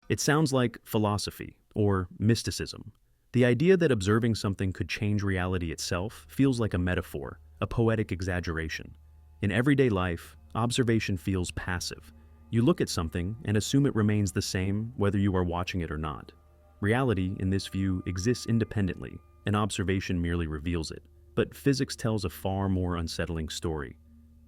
It sounds like philosophy or mysticism. The idea that observing something could change reality itself feels like a metaphor, a poetic exaggeration. In everyday life, observation feels passive. You look at something and assume it remains the same whether you are watching it or not. Reality, in this view, exists independently, and observation merely reveals it. But physics tells a far more unsettling story.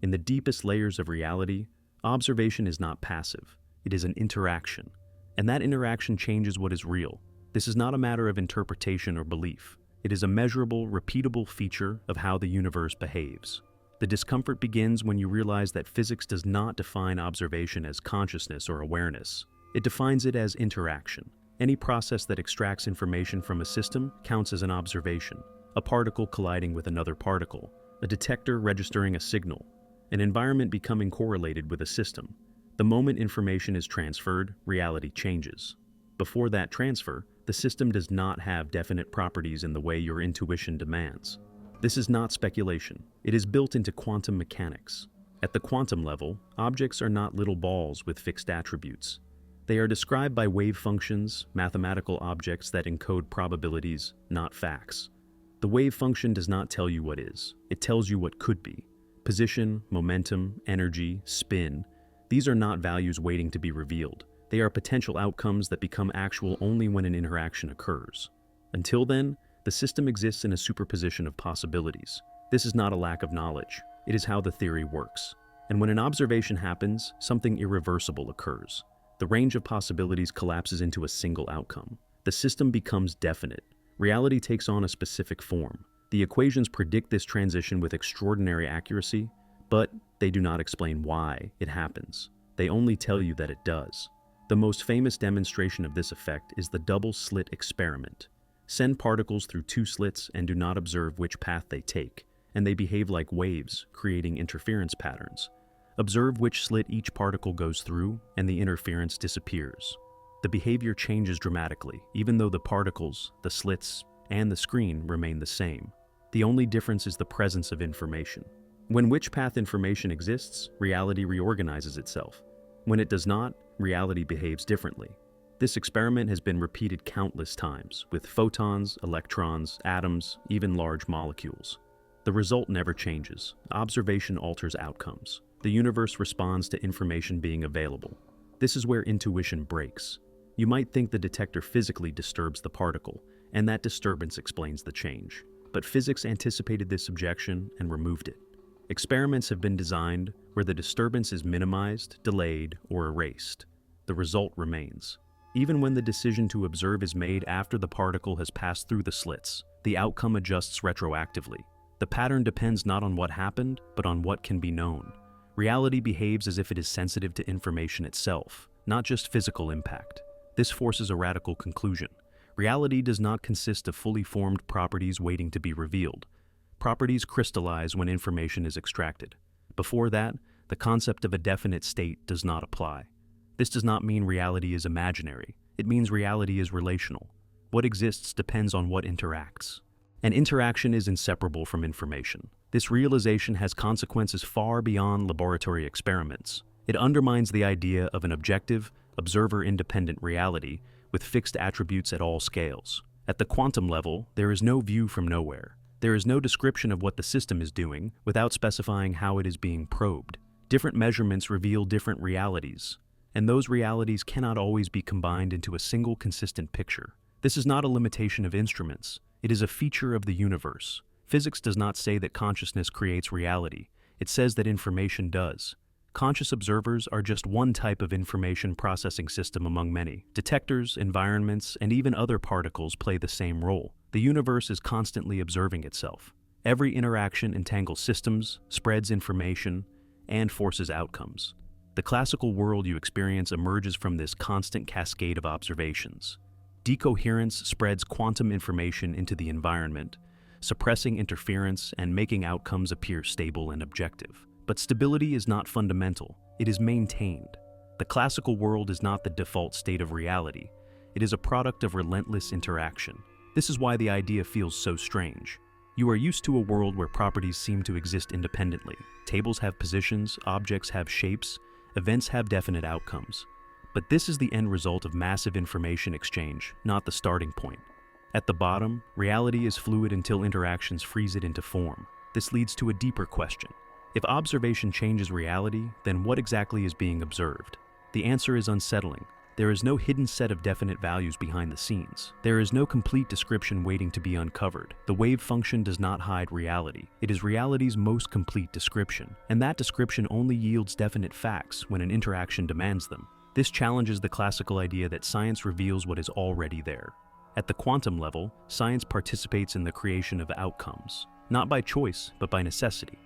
In the deepest layers of reality, observation is not passive. It is an interaction. And that interaction changes what is real. This is not a matter of interpretation or belief. It is a measurable, repeatable feature of how the universe behaves. The discomfort begins when you realize that physics does not define observation as consciousness or awareness. It defines it as interaction. Any process that extracts information from a system counts as an observation. A particle colliding with another particle, a detector registering a signal, an environment becoming correlated with a system. The moment information is transferred, reality changes. Before that transfer, the system does not have definite properties in the way your intuition demands. This is not speculation. It is built into quantum mechanics. At the quantum level, objects are not little balls with fixed attributes. They are described by wave functions, mathematical objects that encode probabilities, not facts. The wave function does not tell you what is. It tells you what could be. Position, momentum, energy, spin. These are not values waiting to be revealed. They are potential outcomes that become actual only when an interaction occurs. Until then, the system exists in a superposition of possibilities. This is not a lack of knowledge. It is how the theory works. And when an observation happens, something irreversible occurs. The range of possibilities collapses into a single outcome. The system becomes definite. Reality takes on a specific form. The equations predict this transition with extraordinary accuracy, but they do not explain why it happens. They only tell you that it does. The most famous demonstration of this effect is the double-slit experiment. Send particles through two slits and do not observe which path they take, and they behave like waves, creating interference patterns. Observe which slit each particle goes through, and the interference disappears. The behavior changes dramatically, even though the particles, the slits, and the screen remain the same. The only difference is the presence of information. When which path information exists, reality reorganizes itself. When it does not, reality behaves differently. This experiment has been repeated countless times, with photons, electrons, atoms, even large molecules. The result never changes. Observation alters outcomes. The universe responds to information being available. This is where intuition breaks. You might think the detector physically disturbs the particle, and that disturbance explains the change. But physics anticipated this objection and removed it. Experiments have been designed where the disturbance is minimized, delayed, or erased. The result remains. Even when the decision to observe is made after the particle has passed through the slits, the outcome adjusts retroactively. The pattern depends not on what happened, but on what can be known. Reality behaves as if it is sensitive to information itself, not just physical impact. This forces a radical conclusion. Reality does not consist of fully formed properties waiting to be revealed. Properties crystallize when information is extracted. Before that, the concept of a definite state does not apply. This does not mean reality is imaginary. It means reality is relational. What exists depends on what interacts. And interaction is inseparable from information. This realization has consequences far beyond laboratory experiments. It undermines the idea of an objective, observer-independent reality with fixed attributes at all scales. At the quantum level, there is no view from nowhere. There is no description of what the system is doing without specifying how it is being probed. Different measurements reveal different realities, and those realities cannot always be combined into a single consistent picture. This is not a limitation of instruments. It is a feature of the universe. Physics does not say that consciousness creates reality. It says that information does. Conscious observers are just one type of information processing system among many. Detectors, environments, and even other particles play the same role. The universe is constantly observing itself. Every interaction entangles systems, spreads information, and forces outcomes. The classical world you experience emerges from this constant cascade of observations. Decoherence spreads quantum information into the environment, suppressing interference and making outcomes appear stable and objective. But stability is not fundamental, it is maintained. The classical world is not the default state of reality. It is a product of relentless interaction. This is why the idea feels so strange. You are used to a world where properties seem to exist independently. Tables have positions, objects have shapes, events have definite outcomes. But this is the end result of massive information exchange, not the starting point. At the bottom, reality is fluid until interactions freeze it into form. This leads to a deeper question. If observation changes reality, then what exactly is being observed? The answer is unsettling. There is no hidden set of definite values behind the scenes. There is no complete description waiting to be uncovered. The wave function does not hide reality. It is reality's most complete description, and that description only yields definite facts when an interaction demands them. This challenges the classical idea that science reveals what is already there. At the quantum level, science participates in the creation of outcomes, not by choice, but by necessity.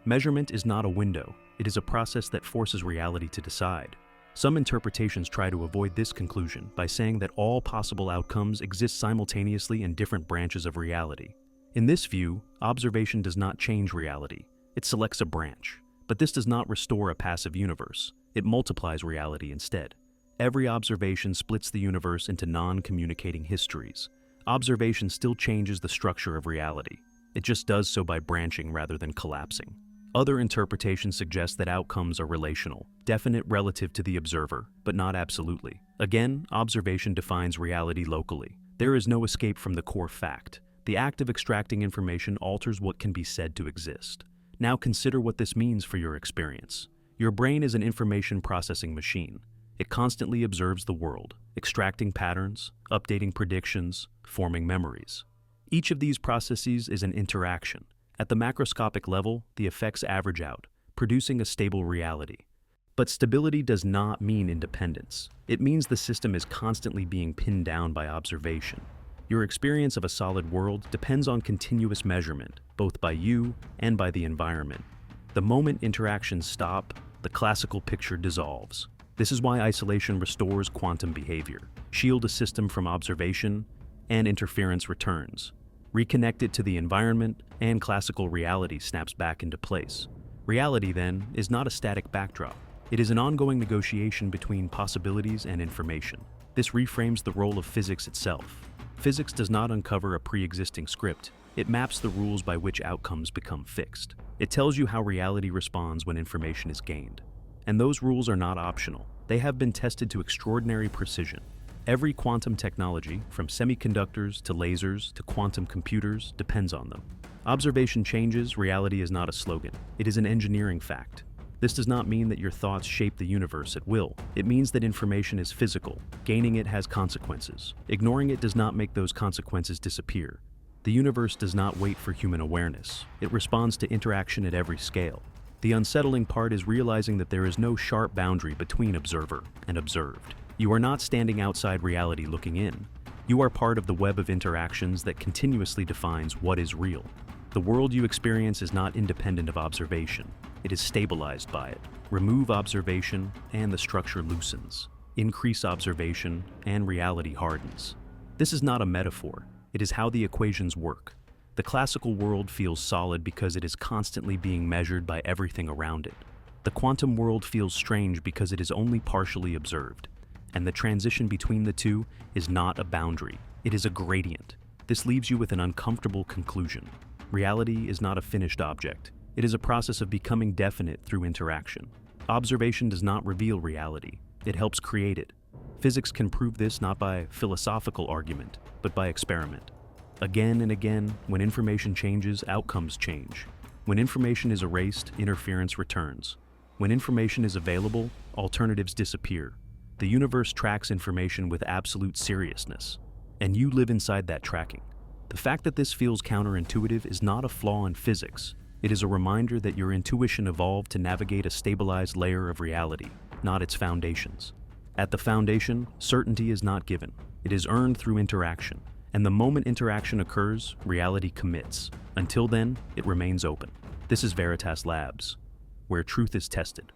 Measurement is not a window. It is a process that forces reality to decide. Some interpretations try to avoid this conclusion by saying that all possible outcomes exist simultaneously in different branches of reality. In this view, observation does not change reality. It selects a branch. But this does not restore a passive universe. It multiplies reality instead. Every observation splits the universe into non-communicating histories. Observation still changes the structure of reality. It just does so by branching rather than collapsing. Other interpretations suggest that outcomes are relational, definite relative to the observer, but not absolutely. Again, observation defines reality locally. There is no escape from the core fact. The act of extracting information alters what can be said to exist. Now consider what this means for your experience. Your brain is an information processing machine. It constantly observes the world, extracting patterns, updating predictions, forming memories. Each of these processes is an interaction. At the macroscopic level, the effects average out, producing a stable reality. But stability does not mean independence. It means the system is constantly being pinned down by observation. Your experience of a solid world depends on continuous measurement, both by you and by the environment. The moment interactions stop, the classical picture dissolves. This is why isolation restores quantum behavior. Shield a system from observation, and interference returns. Reconnect it to the environment, and classical reality snaps back into place. Reality, then, is not a static backdrop. It is an ongoing negotiation between possibilities and information. This reframes the role of physics itself. Physics does not uncover a pre-existing script. It maps the rules by which outcomes become fixed. It tells you how reality responds when information is gained. And those rules are not optional. They have been tested to extraordinary precision. Every quantum technology, from semiconductors to lasers to quantum computers, depends on them. Observation changes, reality is not a slogan. It is an engineering fact. This does not mean that your thoughts shape the universe at will. It means that information is physical. Gaining it has consequences. Ignoring it does not make those consequences disappear. The universe does not wait for human awareness. It responds to interaction at every scale. The unsettling part is realizing that there is no sharp boundary between observer and observed. You are not standing outside reality looking in. You are part of the web of interactions that continuously defines what is real. The world you experience is not independent of observation. It is stabilized by it. Remove observation, and the structure loosens. Increase observation, and reality hardens. This is not a metaphor. It is how the equations work. The classical world feels solid because it is constantly being measured by everything around it. The quantum world feels strange because it is only partially observed. And the transition between the two is not a boundary. It is a gradient. This leaves you with an uncomfortable conclusion. Reality is not a finished object. It is a process of becoming definite through interaction. Observation does not reveal reality. It helps create it. Physics can prove this not by philosophical argument, but by experiment. Again and again, when information changes, outcomes change. When information is erased, interference returns. When information is available, alternatives disappear. The universe tracks information with absolute seriousness, and you live inside that tracking. The fact that this feels counterintuitive is not a flaw in physics. It is a reminder that your intuition evolved to navigate a stabilized layer of reality, not its foundations. At the foundation, certainty is not given. It is earned through interaction. And the moment interaction occurs, reality commits. Until then, it remains open. This is Veritas Labs, where truth is tested.